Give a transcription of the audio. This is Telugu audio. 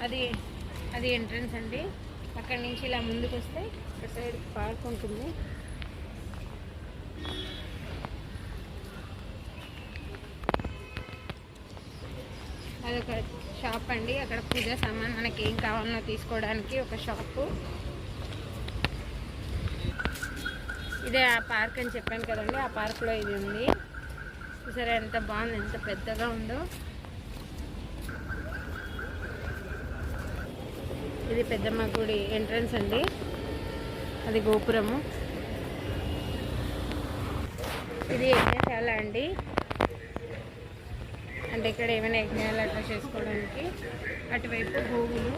అది అది ఎంట్రన్స్ అండి. అక్కడి నుంచి ఇలా ముందుకు వస్తే ఇక్కడ సైడ్ పార్క్ ఉంటుంది. అదొక షాప్ అండి. అక్కడ పూజా సామాన్ మనకి ఏం కావాలన్నా తీసుకోవడానికి ఒక షాపు. ఇదే ఆ పార్క్ అని చెప్పాను కదండి, ఆ పార్క్లో ఇది ఉంది. చూసారా ఎంత బాగుంది, ఎంత పెద్దగా ఉందో. ఇది పెద్దమ్మ గుడి ఎంట్రన్స్ అండి, అది గోపురము. ఇది యజ్ఞశాల అండి, అంటే ఇక్కడ ఏమైనా యజ్ఞాలు అట్లా చేసుకోవడానికి. అటువైపు గోవులు